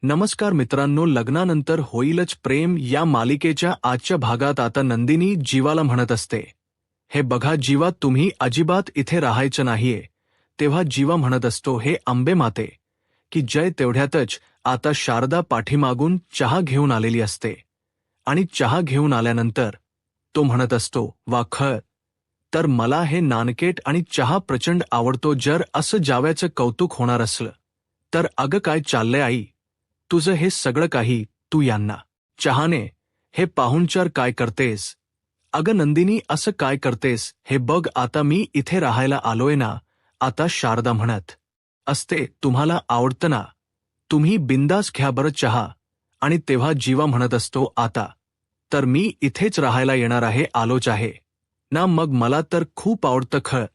नमस्कार मित्रांनो, लग्नानंतर होईलच प्रेम या मालिकेच्या आजच्या भागात आता नंदिनी जीवाला म्हणत असते, हे बघा जीवा, तुम्ही अजिबात इथे राहायचं नाहीये. तेव्हा जीवा म्हणत असतो, हे अंबे माते की जय. तेवढ्यातच आता शारदा पाठीमागून चहा घेऊन आलेली असते आणि चहा घेऊन आल्यानंतर तो म्हणत असतो, वा खर तर मला हे नानकेट आणि चहा प्रचंड आवडतो. जर असं जाव्याचं कौतुक होणार असलं तर अगं काय चाललंय आई तुझं हे सगळं काही, तू यांना चहाने हे पाहुणचार काय करतेस? अगं नंदिनी, असं काय करतेस? हे बघ, आता मी इथे राहायला आलोय ना. आता शारदा म्हणत असते, तुम्हाला आवडतं ना, तुम्ही बिंदास घ्या बरं चहा. आणि तेव्हा जीवा म्हणत असतो, आता तर मी इथेच राहायला येणार आहे, आलोच आहे ना. मग मला तर खूप आवडतं खरं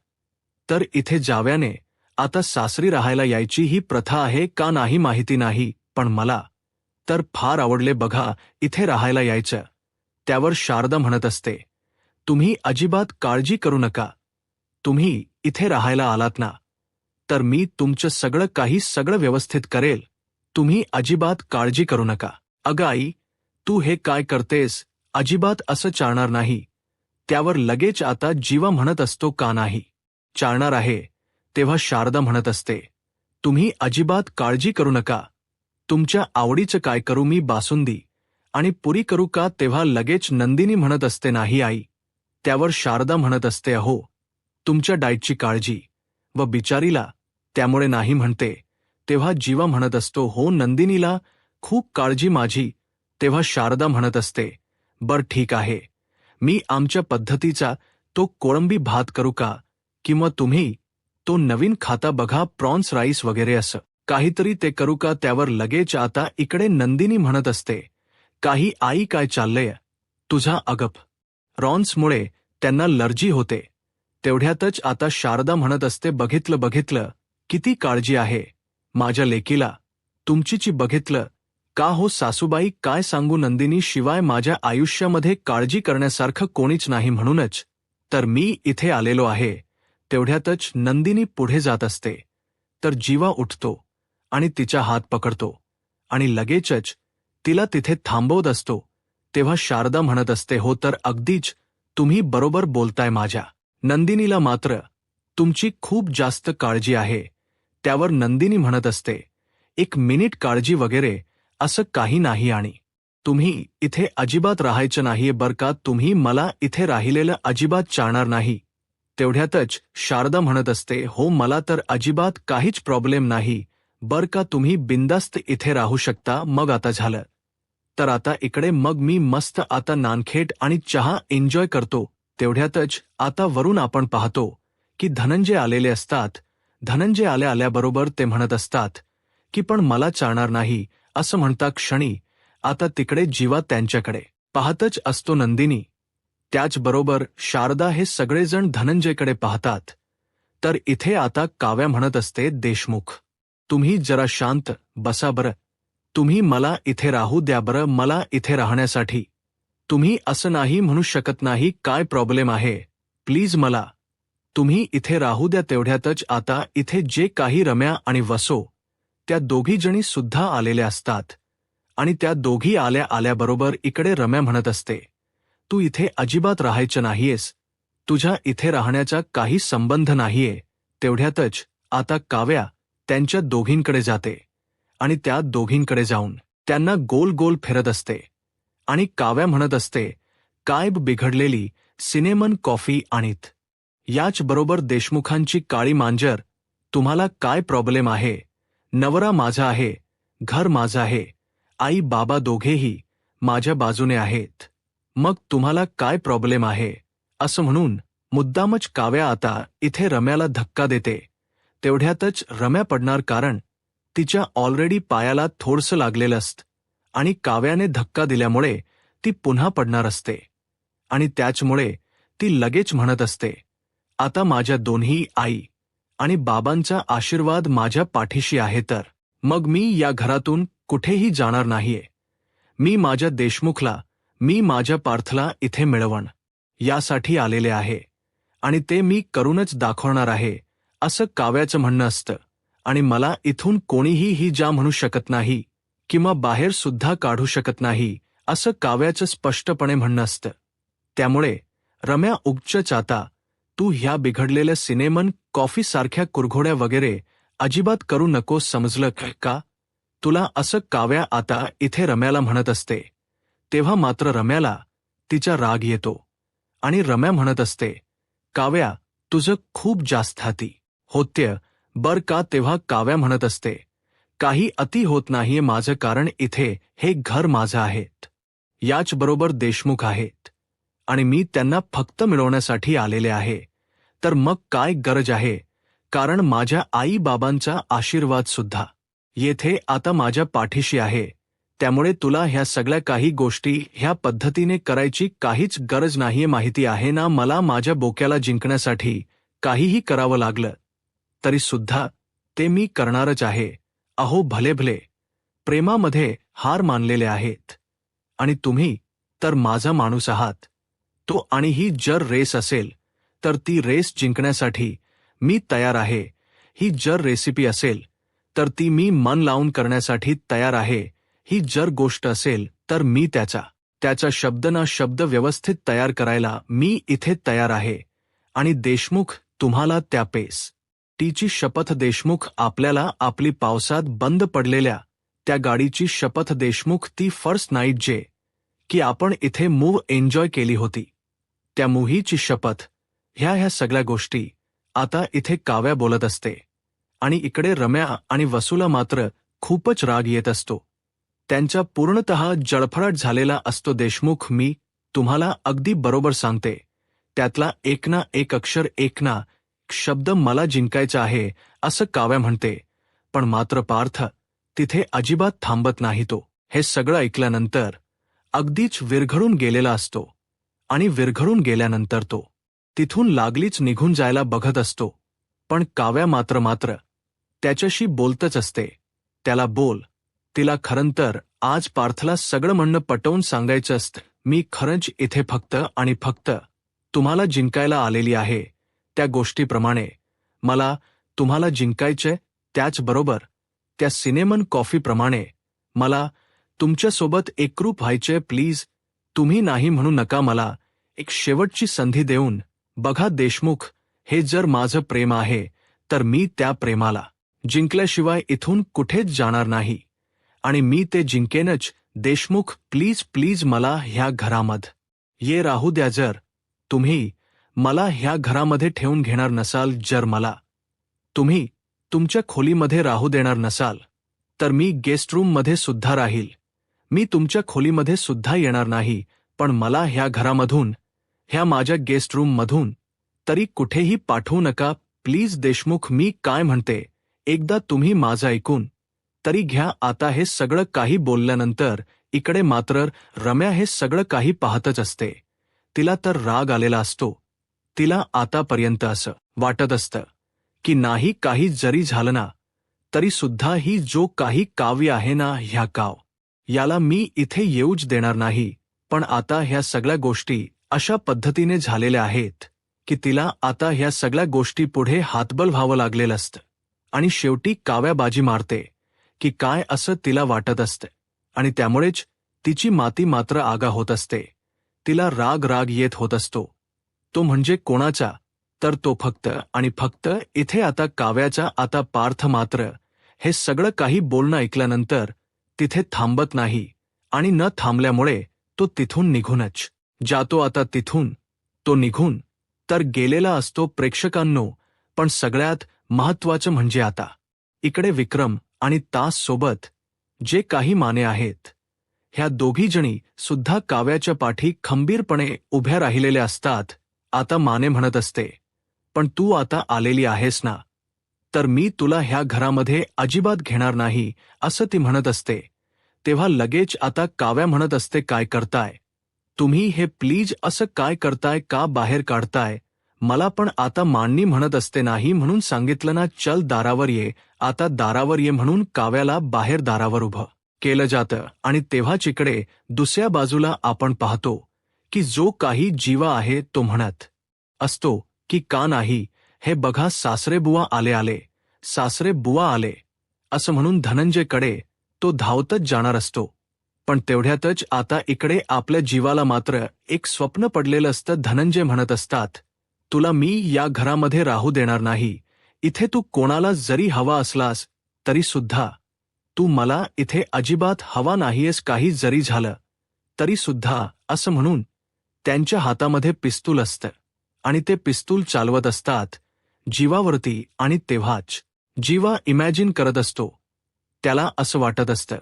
तर इथे जाव्याने आता सासरी राहायला यायची ही प्रथा आहे का नाही माहिती नाही, पण मला तर फार आवडले बघा इथे राहायला यायचं. त्यावर शारदा म्हणत असते, तुम्ही अजिबात काळजी करू नका. तुम्ही इथे राहायला आलात ना, तर मी तुमचं सगळं व्यवस्थित करेल. तुम्ही अजिबात काळजी करू नका. अगं आई, तू हे काय करतेस? अजिबात असं चालणार नाही. त्यावर लगेच आता जीवा म्हणत असतो, का नाही चालणार आहे? तेव्हा शारदा म्हणत असते, तुम्ही अजिबात काळजी करू नका. तुमच्या आवडीचं काय करू मी? बासुंदी आणि पुरी करू का? तेव्हा लगेच नंदिनी म्हणत असते, नाही आई. त्यावर शारदा म्हणत असते, अहो तुमच्या डाएटची काळजी व बिचारीला त्यामुळे नाही म्हणते. तेव्हा जीवा म्हणत असतो, हो नंदिनीला खूप काळजी माझी. तेव्हा शारदा म्हणत असते, बर ठीक आहे, मी आमच्या पद्धतीचा तो कोळंबी भात करू का? किंवा तुम्ही तो नवीन खाता बघा, प्रॉन्स राईस वगैरे असं काहीतरी ते करू का? त्यावर लगेच आता इकडे नंदिनी म्हणत असते, काही आई काय चाललंय तुझा? अगप प्रॉन्समुळे त्यांना लर्जी होते. तेवढ्यातच आता शारदा म्हणत असते, बघितलं किती काळजी आहे माझ्या लेकीला तुमचीची. बघितलं का हो सासूबाई, काय सांगू नंदिनी, शिवाय माझ्या आयुष्यामध्ये काळजी करण्यासारखं कोणीच नाही, म्हणूनच तर मी इथे आलेलो आहे. तेवढ्यातच नंदिनी पुढे जात असते तर जीवा उठतो आणि तिचा हात पकडतो आणि लगेचच तिला तिथे थांबवत असतो. तेव्हा शारदा म्हणत असते, हो तर अगदीच तुम्ही बरोबर बोलताय, माझ्या नंदिनीला मात्र तुमची खूप जास्त काळजी आहे. त्यावर नंदिनी म्हणत असते, एक मिनिट, काळजी वगैरे असं काही नाही आणि तुम्ही इथे अजिबात राहायचं नाहीये बर का. तुम्ही मला इथे राहिलेलं अजिबात चालणार नाही. तेवढ्यातच शारदा म्हणत असते, हो मला तर अजिबात काहीच प्रॉब्लेम नाही बर का, तुम्ही बिंदास्त इथे राहू शकता. मग आता झालं तर आता इकडे मग मी मस्त आता नानखेट आणि चहा एन्जॉय करतो. तेवढ्यातच आता वरून आपण पाहतो की धनंजय आलेले असतात. धनंजय आल्याबरोबर ते म्हणत असतात की पण मला चालणार नाही असं म्हणता क्षणी आता तिकडे जीवा त्यांच्याकडे पाहतच असतो. नंदिनी त्याचबरोबर शारदा हे सगळेजण धनंजयकडे पाहतात. तर इथे आता काव्या म्हणत असते, देशमुख तुम्ही जरा शांत बसा बरं. तुम्ही मला इथे राहू द्या बरं. मला इथे राहण्यासाठी तुम्ही असं नाही म्हणू शकत नाही. काय प्रॉब्लेम आहे? प्लीज मला तुम्ही इथे राहू द्या. तेवढ्यातच आता इथे जे काही रम्या आणि वसो त्या दोघी जणी सुद्धा आलेल्या असतात आणि त्या दोघी आल्याबरोबर इकडे रम्या म्हणत असते, तू इथे अजिबात राहायचं नाहीयेस. तुझ्या इथे राहण्याचा काही संबंध नाहीये. तेवढ्यातच आता काव्या त्यांच्या दोघींकडे जाते आणि त्या दोघींकडे जाऊन त्यांना गोल गोल फिरत असते आणि काव्या म्हणत असते, काय बिघडलेली सिनेमन कॉफी आणीत. याचबरोबर देशमुखांची काळी मांजर, तुम्हाला काय प्रॉब्लेम आहे? नवरा माझा आहे, घर माझं आहे, आई बाबा दोघेही माझ्या बाजूने आहेत, मग तुम्हाला काय प्रॉब्लेम आहे? असं म्हणून मुद्दामच काव्या आता इथे रम्याला धक्का देते. तेवढ्यातच रम्या पडणार, कारण तिच्या ऑलरेडी पायाला थोडसं लागलेलं असतं आणि काव्याने धक्का दिल्यामुळे ती पुन्हा पडणार असते आणि त्याचमुळे ती लगेच म्हणत असते, आता माझ्या दोन्ही आई आणि बाबांचा आशीर्वाद माझ्या पाठीशी आहे, तर मग मी या घरातून कुठेही जाणार नाहीये. मी माझ्या देशमुखला, मी माझ्या पार्थला इथे मिळवण यासाठी आलेले आहे आणि ते मी करूनच दाखवणार आहे, असं काव्याचं म्हणणं असतं. आणि मला इथून कोणीही ही जा म्हणू शकत नाही किंवा बाहेर सुद्धा काढू शकत नाही असं काव्याचं स्पष्टपणे म्हणणं असतं. त्यामुळे रम्या उच्च चाता, तू ह्या बिघडलेल्या सिनेमन कॉफीसारख्या कुरघोड्या वगैरे अजिबात करू नकोस, समजलं का? तुला असं काव्या आता इथे रम्याला म्हणत असते. तेव्हा मात्र रम्याला तिचा राग येतो आणि रम्या म्हणत असते, काव्या तुझं खूप जास्त हाती होत्य बर का. तेव्हा काव्या म्हणत असते, काही अति होत नाहीये माझं, कारण इथे हे घर माझं आहेत, याचबरोबर देशमुख आहेत आणि मी त्यांना फक्त मिळवण्यासाठी आलेले आहे. तर मग काय गरज आहे, कारण माझ्या आई बाबांचा आशीर्वाद सुद्धा येथे आता माझ्या पाठीशी आहे. त्यामुळे तुला ह्या सगळ्या काही गोष्टी ह्या पद्धतीने करायची काहीच गरज नाहीये, माहिती आहे ना. मला माझ्या बोक्याला जिंकण्यासाठी काहीही करावं लागलं तरी सुद्धा ते मी करणारच आहे. अहो भले भले प्रेमामध्ये हार मानलेले आहेत आणि तुम्ही तर माझा माणूस आहात तो, आणि ही जर रेस असेल तर ती रेस जिंकण्यासाठी मी तयार आहे. ही जर रेसिपी असेल तर ती मी मन लावून करण्यासाठी तयार आहे. ही जर गोष्ट असेल तर मी त्याचा शब्द ना शब्द व्यवस्थित तयार करायला मी इथे तयार आहे. आणि देशमुख तुम्हाला त्या टीची शपथ, देशमुख आपल्याला आपली पावसात बंद पडलेल्या त्या गाडीची शपथ, देशमुख ती फर्स्ट नाईट जे की आपण इथे मूव्ह एन्जॉय केली होती त्या मूव्हीची शपथ. ह्या सगळ्या गोष्टी आता इथे काव्या बोलत असते आणि इकडे रम्या आणि वसूला मात्र खूपच राग येत असतो. त्यांचा पूर्णतः जळफळाट झालेला असतो. देशमुख मी तुम्हाला अगदी बरोबर सांगते, त्यातला एक ना एक अक्षर, एक ना शब्द मला जिंकायचा आहे असं काव्या म्हणते. पण मात्र पार्थ तिथे अजिबात थांबत नाही. तो हे सगळं ऐकल्यानंतर अगदीच विरघळून गेलेला असतो आणि विरघळून गेल्यानंतर तो तिथून लागलीच निघून जायला बघत असतो. पण काव्या मात्र त्याच्याशी बोलतच असते. त्याला बोल, तिला खरं तर आज पार्थला सगळं म्हणणं पटवून सांगायचं असतं. मी खरंच इथे फक्त आणि फक्त तुम्हाला जिंकायला आलेली आहे. त्या गोष्टीप्रमाणे मला तुम्हाला जिंकायचंय, त्याचबरोबर त्या सिनेमन कॉफीप्रमाणे मला तुमच्यासोबत एकरूप व्हायचंय. प्लीज तुम्ही नाही म्हणू नका. मला एक शेवटची संधी देऊन बघा देशमुख, हे जर माझं प्रेम आहे तर मी त्या प्रेमाला जिंकल्याशिवाय इथून कुठेच जाणार नाही आणि मी ते जिंकेनच. देशमुख प्लीज प्लीज मला ह्या घरामध्ये राहू द्या. जर तुम्ही मला ह्या घरामध्ये ठेवून घेणार नसाल, जर मला तुम्ही तुमच्या खोलीमध्ये राहू देणार नसाल तर मी गेस्ट रूममध्ये सुद्धा राहील. मी तुमच्या खोलीमध्ये सुद्धा येणार नाही, पण मला ह्या घरामधून, ह्या माझ्या गेस्ट रूममधून तरी कुठेही पाठवू नका प्लीज. देशमुख मी काय म्हणते एकदा तुम्ही माझं ऐकून तरी घ्या. आता हे सगळं काही बोलल्यानंतर इकडे मात्र रम्या हे सगळं काही पाहतच असते. तिला तर राग आलेला असतो. तिला आतापर्यंत असं वाटत असतं की नाही काही जरी झालं ना तरी सुद्धा ही जो काही काव्य आहे ना, ह्या याला मी इथे येऊच देणार नाही. पण आता ह्या सगळ्या गोष्टी अशा पद्धतीने झालेल्या आहेत की तिला आता ह्या सगळ्या गोष्टी पुढे हातबल व्हावं लागलेलं असतं आणि शेवटी काव्या बाजी मारते की काय, असं तिला वाटत असतं आणि त्यामुळेच तिची माती मात्र आगा होत असते. तिला राग येत होत असतो. तो म्हणजे कोणाचा, तर तो फक्त आणि फक्त इथे आता काव्याचा. आता पार्थ मात्र हे सगळं काही बोलणं ऐकल्यानंतर तिथे थांबत नाही आणि न थांबल्यामुळे तो तिथून निघूनच जातो. आता तिथून तो निघून तर गेलेला असतो प्रेक्षकांनो. पण सगळ्यात महत्त्वाचं म्हणजे आता इकडे विक्रम आणि तास सोबत जे काही माने आहेत, ह्या दोघीजणी सुद्धा काव्याच्या पाठी खंबीरपणे उभ्या राहिलेल्या असतात. आता माने म्हणत असते, पण तू आता आलेली आहेस ना, तर मी तुला ह्या घरामध्ये अजिबात घेणार नाही असं ती म्हणत असते. तेव्हा लगेच आता काव्या म्हणत असते, काय करताय तुम्ही हे, प्लीज असं काय करताय, का बाहेर काढताय मला. पण आता मांडणी म्हणत असते, नाही म्हणून सांगितलं ना, चल दारावर ये, आता दारावर ये म्हणून काव्याला बाहेर दारावर उभं केलं जातं. आणि तेव्हाच इकडे दुसऱ्या बाजूला आपण पाहतो की जो काही जीवा आहे तो म्हणत असतो की का नाही, हे बघा सासरे बुवा आले, सासरे बुवा आले असं म्हणून धनंजयकडे तो धावतच जाणार असतो. पण तेवढ्यातच आता इकडे आपल्या जीवाला मात्र एक स्वप्न पडलेलं असतं. धनंजय म्हणत असतात, तुला मी या घरामध्ये राहू देणार नाही. इथे तू कोणाला जरी हवा असलास तरी सुद्धा तू मला इथे अजिबात हवा नाहीयेस. काही जरी झालं तरी सुद्धा, असं म्हणून त्यांच्या हातामध्ये पिस्तूल असतं आणि ते पिस्तूल चालवत असतात जीवावरती. आणि तेव्हाच जीवा इमॅजिन करत असतो. त्याला असं वाटत असतं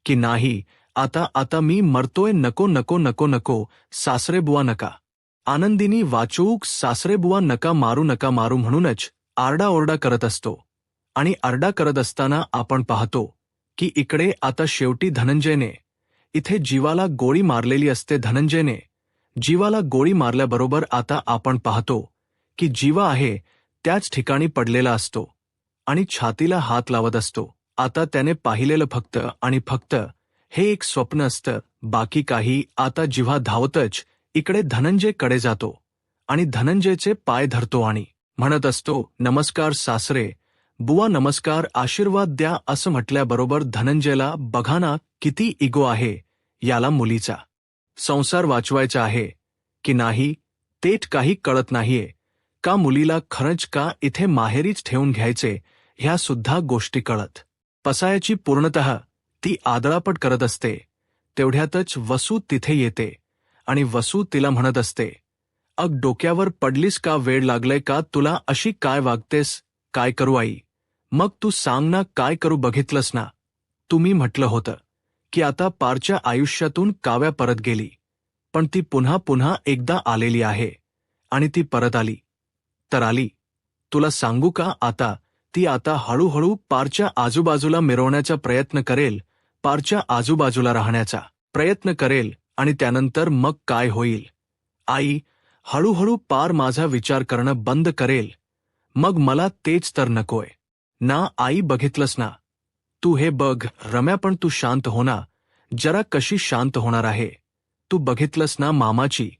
की नाही, आता मी मरतोय. नको नको नको नको, सासरेबुवा नका. आनंदिनी वाचूक, सासरेबुवा नका मारू म्हणूनच आरडाओरडा करत असतो. आणि आरडा करत असताना आपण पाहतो की इकडे आता शेवटी धनंजयने इथे जीवाला गोळी मारलेली असते. धनंजयने जीवाला गोळी मारल्याबरोबर आता आपण पाहतो की जीवा आहे त्याच ठिकाणी पडलेला असतो आणि छातीला हात लावत असतो. आता त्याने पाहिलेलं फक्त आणि फक्त हे एक स्वप्न असतं, बाकी काही. आता जीवा धावतच इकडे धनंजयकडे जातो आणि धनंजयचे पाय धरतो आणि म्हणत असतो, नमस्कार सासरे बुवा, नमस्कार, आशीर्वाद द्या. असं म्हटल्याबरोबर धनंजयला बघा ना किती इगो आहे. याला मुलीचा संसार वाचवायचा आहे की नाही तेच काही कळत नाहीये. का मुलीला खरंच का इथे माहेरीच ठेवून घ्यायचे ह्या सुद्धा गोष्टी कळत पसायाची पूर्णतः ती आदळापट करत असते. तेवढ्यातच वसू तिथे येते आणि वसू तिला म्हणत असते, अग डोक्यावर पडलीस का? वेळ लागलंय का तुला? अशी काय वागतेस? काय करू आई? मग तू सांग ना, काय करू? बघितलंस ना, तुम्ही म्हटलं होतं की आता पारच्या आयुष्यातून काव्या परत गेली, पण ती पुन्हा एकदा आलेली आहे आणि ती परत आली तर आली. तुला सांगू का, आता ती आता हळूहळू पारच्या आजूबाजूला मिरवण्याचा प्रयत्न करेल, पारच्या आजूबाजूला राहण्याचा प्रयत्न करेल. आणि त्यानंतर मग काय होईल आई? हळूहळू पार माझा विचार करणं बंद करेल. मग मला तेच तर नकोय ना आई. बघितलंस ना, तू हे बघ रम्या, पण तू शांत हो ना जरा. कशी शांत होणार आहे? तू बघितलंस ना, मामाची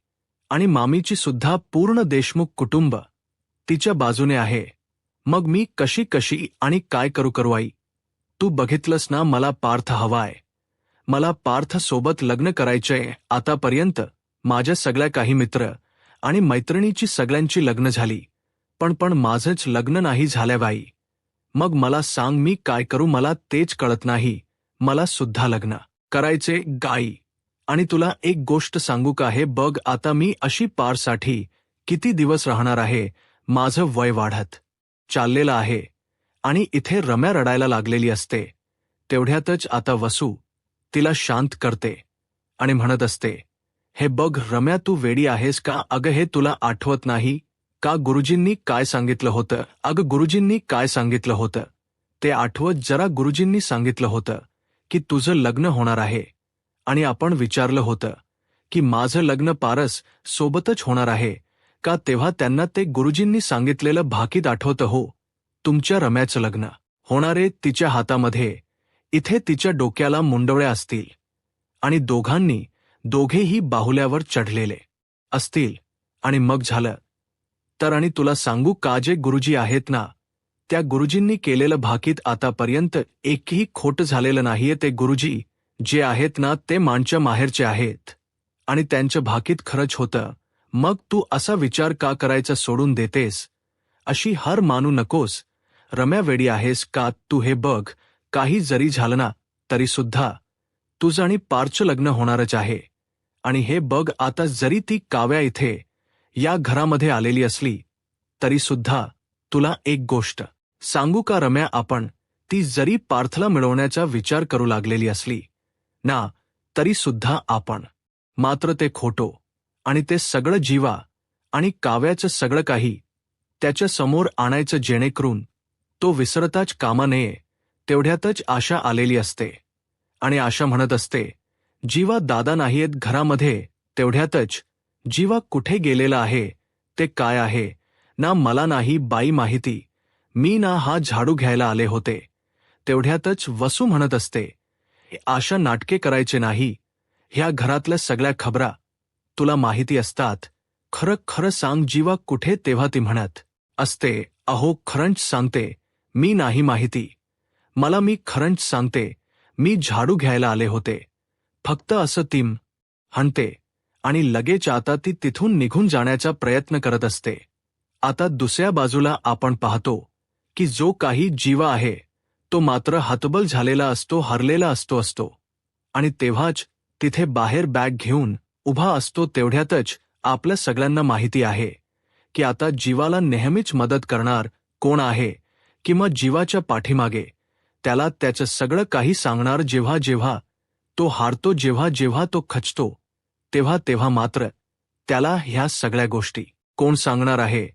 आणि मामीची सुद्धा पूर्ण देशमुख कुटुंब तिच्या बाजूने आहे. मग मी कशी आणि काय करू आई? तू बघितलंस ना, मला पार्थ हवाय. मला पार्थ सोबत लग्न करायचंय. आतापर्यंत माझ्या सगळ्या काही मित्र आणि मैत्रिणीची सगळ्यांची लग्न झाली, पण माझंच लग्न नाही झालं बाई. मग मला सांग मी काय करू? मला तेच कळत नाही. मला सुद्धा लग्न करायचे गाई. आणि तुला एक गोष्ट सांगू का, हे बघ आता मी अशी पारसाठी किती दिवस राहणार आहे. माझं वय वाढत चाललेलं आहे आणि इथे रम्या रडायला लागलेली असते. तेवढ्यातच आता वसू तिला शांत करते आणि म्हणत असते, हे बघ रम्या, तू वेडी आहेस का? अगं हे तुला आठवत नाही का गुरुजींनी काय सांगितलं होतं? अगं गुरुजींनी काय सांगितलं होतं ते आठवत जरा. गुरुजींनी सांगितलं होतं की तुझं लग्न होणार आहे आणि आपण विचारलं होतं की माझं लग्न पारस सोबतच होणार आहे का? तेव्हा त्यांना ते गुरुजींनी सांगितलेलं भाकीत आठवतं. हो, तुमच्या रम्याचं लग्न होणारे तिच्या हातामध्ये इथे तिच्या डोक्याला मुंडवळ्या असतील आणि दोघेही बाहुल्यावर चढलेले असतील. आणि मग झालं तर, आणि तुला सांगू का, जे गुरुजी आहेत ना, त्या गुरुजींनी केलेलं भाकीत आतापर्यंत एकही खोट झालेलं नाहीये. ते गुरुजी जे आहेत ना, ते माणच्या माहेरचे आहेत आणि त्यांचं भाकीत खरंच होतं. मग तू असा विचार का करायचा सोडून देतेस? अशी हार मानू नकोस. रम्या, वेडी आहेस का तू? हे बघ, काही जरी झालं ना तरी सुद्धा तुझं आणि पारचं लग्न होणारच आहे. आणि हे बघ, आता जरी ती काव्या इथे या घरामध्ये आलेली असली तरी सुद्धा तुला एक गोष्ट सांगू का रम्या, आपण ती जरी पार्थला मिळवण्याचा विचार करू लागलेली असली ना तरी सुद्धा आपण मात्र ते खोटो आणि ते सगळं जीवा आणि काव्याचं सगळं काही त्याच्या समोर आणायचं, जेणेकरून तो विसरताच कामा नये. तेवढ्यातच आशा आलेली असते आणि आशा म्हणत असते, जीवा दादा नाहीयेत घरामध्ये. तेवढ्यातच जीवा कुठे गेलेला आहे ते काय आहे ना मला नाही बाई माहिती. मी ना हा झाडू घ्यायला आले होते. तेवढ्यातच वसू म्हणत असते, आशा नाटके करायचे नाही. ह्या घरातल्या सगळ्या खबरा तुला माहिती असतात. खरं सांग जीवा कुठे? तेव्हा ती म्हणत असते, अहो खरंच सांगते, मी नाही माहिती मला. मी खरंच सांगते, मी झाडू घ्यायला आले होते, फक्त असं ती म्हणते आणि लगेच आता ती तिथून निघून जाण्याचा प्रयत्न करत असते. आता दुसऱ्या बाजूला आपण पाहतो की जो काही जीवा आहे तो मात्र हतबल झालेला असतो, हरलेला असतो आणि तेव्हाच तिथे बाहेर बॅग घेऊन उभा असतो. तेवढ्यातच आपल्या सगळ्यांना माहिती आहे की आता जीवाला नेहमीच मदत करणार कोण आहे, किंवा जीवाच्या पाठीमागे त्याला त्याचं सगळं काही सांगणार. जेव्हा जेव्हा तो हारतो, जेव्हा जेव्हा तो खचतो, तेव्हा तेव्हा मात्र त्याला ह्या सगळ्या गोष्टी कोण सांगणार आहे,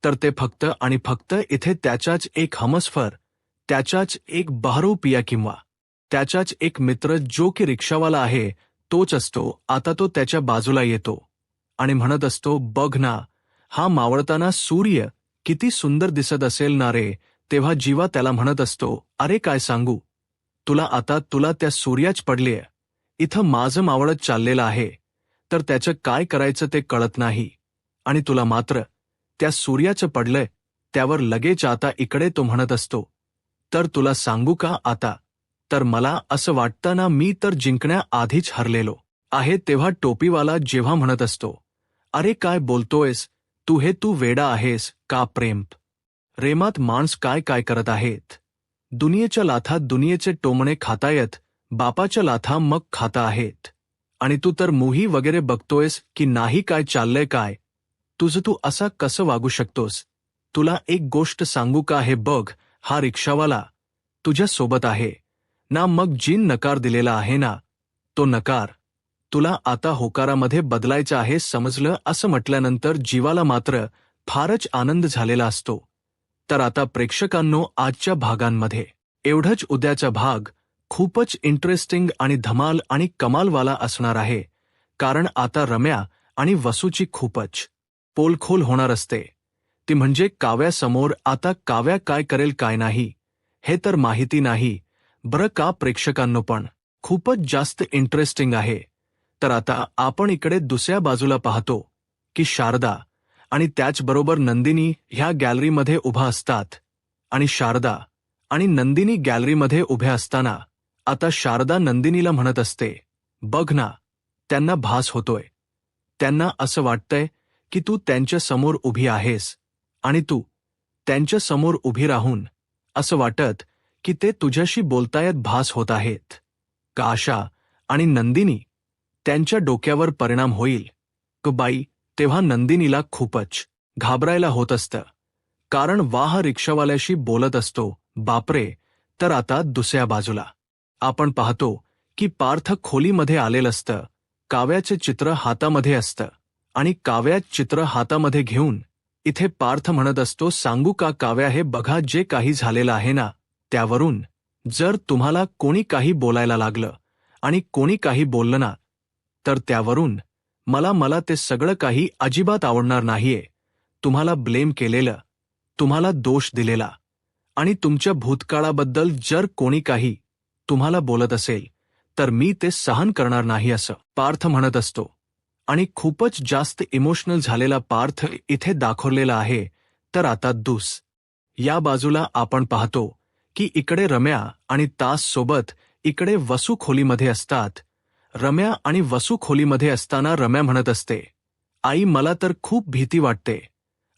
तर ते फक्त आणि फक्त इथे त्याचाच एक हमसफर, त्याचाच एक बहरूपिया किंवा त्याचाच एक मित्र जो की रिक्षावाला आहे तोच असतो. आता तो त्याच्या बाजूला येतो आणि म्हणत असतो, बघ ना, हा मावळताना सूर्य किती सुंदर दिसत असेल ना रे. तेव्हा जीवा त्याला म्हणत असतो, अरे काय सांगू तुला, आता तुला त्या सूर्याच पडलीय, इथं माझं मावळत चाललेलं आहे, तर त्याचं काय करायचं ते कळत नाही, आणि तुला मात्र त्या सूर्याचं पडलंय. त्यावर लगेच आता इकडे तो म्हणत असतो, तर तुला सांगू का आता, तर मला असं वाटतं ना, मी तर जिंकण्याआधीच हरलेलो आहे. तेव्हा टोपीवाला जेव्हा म्हणत असतो, अरे काय बोलतोयस तू वेडा आहेस का. प्रेमात माणस काय काय करत आहेत. दुनियेच्या लाथा दुनियेचे टोमणे खातायत, बापाच्या लाथा मग खाता आहेत. आणि तू तर मूव्ही वगैरे बघतोयस की नाही, काय चाललंय काय तुझं, तू असा कसं वागू शकतोस. तुला एक गोष्ट सांगू का, हे बघ, हा रिक्षावाला तुझ्या सोबत आहे ना, मग जीन नकार दिलेला आहे ना, तो नकार तुला आता होकारामध्ये बदलायचा आहे, समजलं. असं म्हटल्यानंतर जीवाला मात्र फारच आनंद झालेला असतो. तर आता प्रेक्षकांनो, आजच्या भागांमध्ये एवढंच. उद्याचा भाग खूपच इंटरेस्टिंग आणि धमाल आणि कमालवाला असणार आहे, कारण आता रम्या आणि वसूची खूपच पोलखोल होणार असते. ती म्हणजे काव्यासमोर. आता काव्या काय करेल काय नाही हे तर माहिती नाही बरं का प्रेक्षकांनो, पण खूपच जास्त इंटरेस्टिंग आहे. तर आता आपण इकडे दुसऱ्या बाजूला पाहतो की शारदा आणि त्याचबरोबर नंदिनी ह्या गॅलरीमध्ये उभा असतात, आणि शारदा आणि नंदिनी गॅलरीमध्ये उभ्या असताना आता शारदा नंदिनीला म्हणत असते, बघ ना, त्यांना भास होतोय, त्यांना असं वाटतंय की तू त्यांच्या समोर उभी आहेस, आणि तू त्यांच्या समोर उभी राहून असं वाटत की ते तुझ्याशी बोलतायत, भास होत आहेत का आशा आणि नंदिनी त्यांच्या डोक्यावर परिणाम होईल क बाई. तेव्हा नंदिनीला खूपच घाबरायला होत असतं, कारण वाह रिक्षावाल्याशी बोलत असतो, बापरे. तर आता दुसऱ्या बाजूला आपण पाहतो की पार्थ खोलीमध्ये आलेलं असतं, काव्याचे चित्र हातामध्ये असतं, आणि काव्या चित्र हातामध्ये घेऊन इथे पार्थ म्हणत असतो, सांगू का काव्या, हे बघा, जे काही झालेलं आहे ना, त्यावरून जर तुम्हाला कोणी काही बोलायला लागलं आणि कोणी काही बोललं ना, तर त्यावरून मला ते सगळं काही अजिबात आवडणार नाहीये. तुम्हाला ब्लेम केलेलं, तुम्हाला दोष दिलेला आणि तुमच्या भूतकाळाबद्दल जर कोणी काही तुम्हाला बोलत असेल तर मी ते सहन करणार नाही, असं पार्थ म्हणत असतो. आणि खूपच जास्त इमोशनल झालेला पार्थ इथे दाखवलेला आहे. तर आता या बाजूला आपण पाहतो की इकडे रम्या आणि तास सोबत इकडे वसू खोलीमध्ये असतात. रम्या आणि वसू खोलीमध्ये असताना रम्या म्हणत असते, आई मला तर खूप भीती वाटते.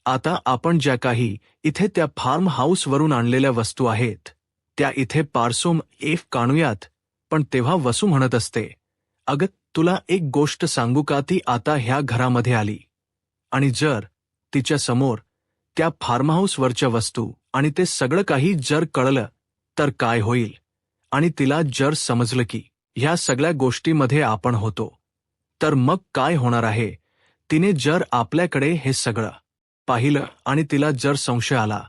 आता आपण ज्या काही इथे त्या फार्म हाऊसवरून आणलेल्या वस्तू आहेत त्या इथे पार्सोम एफ काढूयात. पण तेव्हा वसू म्हणत असते, अगं तुला एक गोष्ट सांगू का, ती आता ह्या घरामध्ये आली आणि जर तिच्या समोर त्या फार्महाऊसवरच्या वस्तू आणि ते सगळं काही जर कळलं तर काय होईल, आणि तिला जर समजलं की ह्या सगळ्या गोष्टीमध्ये आपण होतो तर मग काय होणार आहे. तिने जर आपल्याकडे हे सगळं पाहिलं आणि तिला जर संशय आला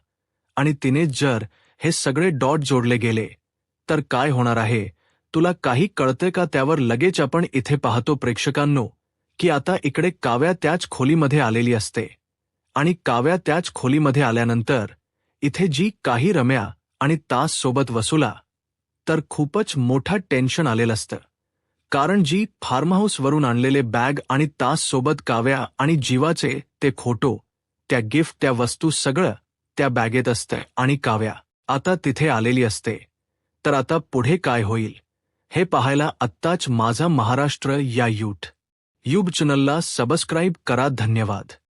आणि तिने जर हे सगळे डॉट जोडले गेले तर काय होणार आहे. तुला काही कळते का. त्यावर लगेच आपण इथे पाहतो प्रेक्षकांनो की आता इकडे काव्या त्याच खोलीमध्ये आलेली असते, आणि काव्या त्याच खोलीमध्ये आल्यानंतर इथे जी काही रम्या आणि तास सोबत वसूला तर खूपच मोठा टेन्शन आलेलं असतं, कारण जी फार्महाऊसवरून आणलेले बॅग आणि तास सोबत काव्या आणि जीवाचे ते खोटो, त्या गिफ्ट, त्या वस्तू सगळं त्या बॅगेत असतं, आणि काव्या आता तिथे आलेली असते. तर आता पुढे काय होईल हे पाहायला आत्ताच माझा महाराष्ट्र या यूट्यूब चॅनलला सबस्क्राईब करा. धन्यवाद.